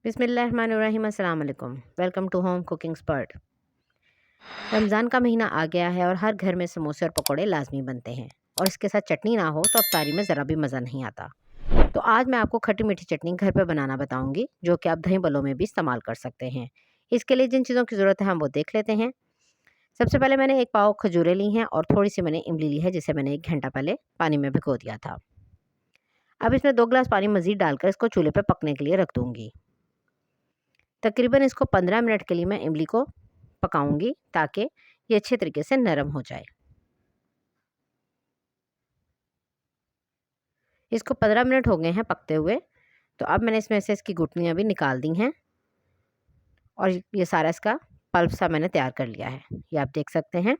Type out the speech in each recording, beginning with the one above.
बिस्मिल्लाहिर्रहमानिर्रहीम, अस्सलाम वालेकुम। Welcome to home cooking expert. Ramzan का महीना आ गया है और हर घर में समोसे और पकोड़े लाजमी बनते हैं, और इसके साथ चटनी ना हो तो अफ्तारी में ज़रा भी मज़ा नहीं आता। तो आज मैं आपको खट्टी मीठी चटनी घर पे बनाना बताऊंगी, जो कि आप दही बल्लों में भी इस्तेमाल कर सकते हैं। इसके लिए जिन चीज़ों की ज़रूरत है हम वो देख लेते हैं। सबसे पहले मैंने एक पाव खजूरें ली हैं और थोड़ी सी मैंने इमली ली है, जिसे मैंने 1 घंटा पहले पानी में भिगो दिया था। अब इसमें 2 गिलास पानी मज़ीद डालकर इसको चूल्हे पर पकने के लिए रख दूँगी। तकरीबन इसको 15 मिनट के लिए मैं इमली को पकाऊंगी, ताकि ये अच्छे तरीके से नरम हो जाए। इसको 15 मिनट हो गए हैं पकते हुए। तो अब मैंने इसमें से इसकी गुठलियाँ भी निकाल दी हैं, और ये सारा इसका पल्प सा मैंने तैयार कर लिया है। ये आप देख सकते हैं।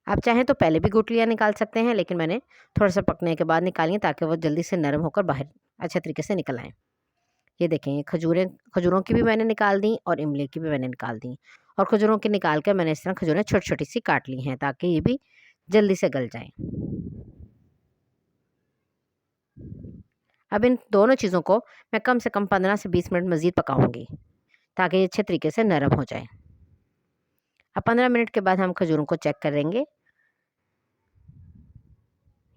आप चाहें तो पहले भी गुठलियाँ निकाल सकते हैं, लेकिन मैंने थोड़ा सा पकने के बाद निकाली हैं, ताकि वो जल्दी से नरम होकर बाहर अच्छे तरीके से निकल आएँ। ये देखें, ये खजूरों की भी मैंने निकाल दी और इमली की भी मैंने निकाल दी। और खजूरों की निकाल कर मैंने इस तरह खजूरें छोटी-छोटी सी काट ली हैं, ताकि ये भी जल्दी से गल जाएँ। अब इन दोनों चीज़ों को मैं कम से कम 15 से 20 मिनट मज़ीद पकाऊँगी, ताकि ये अच्छे तरीके से नरम हो जाए। अब 15 मिनट के बाद हम खजूरों को चेक करेंगे।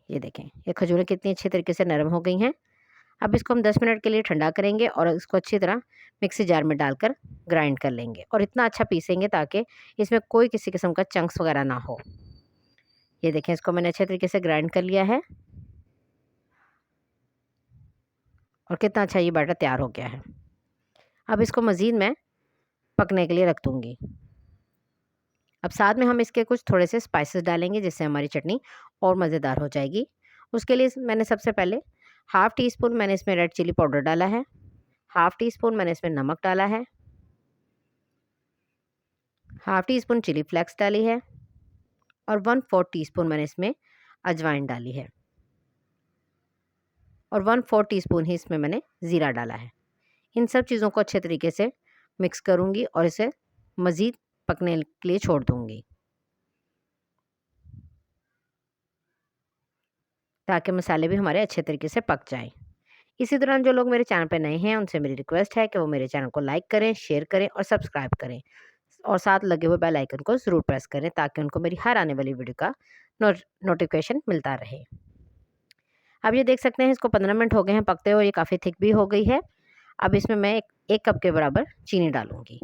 ये देखें, ये खजूरें कितनी अच्छी तरीके से नरम हो गई हैं। अब इसको हम 10 मिनट के लिए ठंडा करेंगे और इसको अच्छी तरह मिक्सी जार में डालकर ग्राइंड कर लेंगे, और इतना अच्छा पीसेंगे ताकि इसमें कोई किसी किस्म का चंक्स वगैरह ना हो। ये देखें, इसको मैंने अच्छे तरीके से ग्राइंड कर लिया है, और कितना अच्छा ये बैटर तैयार हो गया है। अब इसको मज़ीद मैं पकने के लिए रख दूँगी। अब साथ में हम इसके कुछ थोड़े से स्पाइसेस डालेंगे, जिससे हमारी चटनी और मज़ेदार हो जाएगी। उसके लिए मैंने सबसे पहले हाफ़ टी स्पून मैंने इसमें रेड चिली पाउडर डाला है, हाफ़ टी स्पून मैंने इसमें नमक डाला है, half teaspoon chili flakes डाली है, और 1/4 टीस्पून मैंने इसमें अजवाइन डाली है, और 1/4 टीस्पून ही इसमें मैंने ज़ीरा डाला है। इन सब चीज़ों को अच्छे तरीके से मिक्स करूँगी और इसे मज़ीद पकने के लिए छोड़ दूँगी, ताकि मसाले भी हमारे अच्छे तरीके से पक जाएँ। इसी दौरान जो लोग मेरे चैनल पे नए हैं, उनसे मेरी रिक्वेस्ट है कि वो मेरे चैनल को लाइक करें, शेयर करें और सब्सक्राइब करें, और साथ लगे हुए बेल आइकन को ज़रूर प्रेस करें, ताकि उनको मेरी हर आने वाली वीडियो का नोटिफिकेशन मिलता रहे। अब ये देख सकते हैं, इसको 15 मिनट हो गए हैं पकते हुए, ये काफ़ी थिक भी हो गई है। अब इसमें मैं एक कप के बराबर चीनी डालूँगी।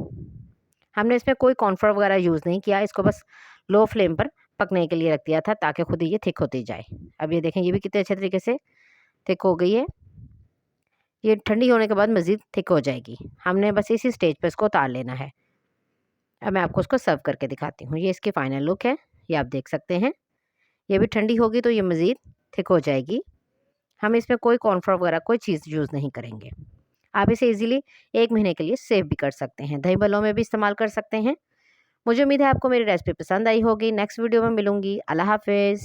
हमने इसमें कोई कॉर्नफ्लोर वगैरह यूज़ नहीं किया, इसको बस लो फ्लेम पर पकने के लिए रख दिया था, ताकि खुद ही ये थिक होती जाए। अब ये देखें, ये भी कितने अच्छे तरीके से थिक हो गई है। ये ठंडी होने के बाद मज़ीद थिक हो जाएगी। हमने बस इसी स्टेज पे इसको उतार लेना है। अब मैं आपको इसको सर्व करके दिखाती हूँ। ये इसकी फाइनल लुक है, ये आप देख सकते हैं। ये भी ठंडी होगी तो ये मज़ीद थिक हो जाएगी। हम इसमें कोई कॉर्नफ्लोर वगैरह कोई चीज़ यूज़ नहीं करेंगे। आप इसे ईज़िली 1 महीने के लिए सेव भी कर सकते हैं। दही बल्लों में भी इस्तेमाल कर सकते हैं। मुझे उम्मीद है आपको मेरी रेसिपी पसंद आई होगी। नेक्स्ट वीडियो में मिलूँगी। अल्लाह हाफ़िज़।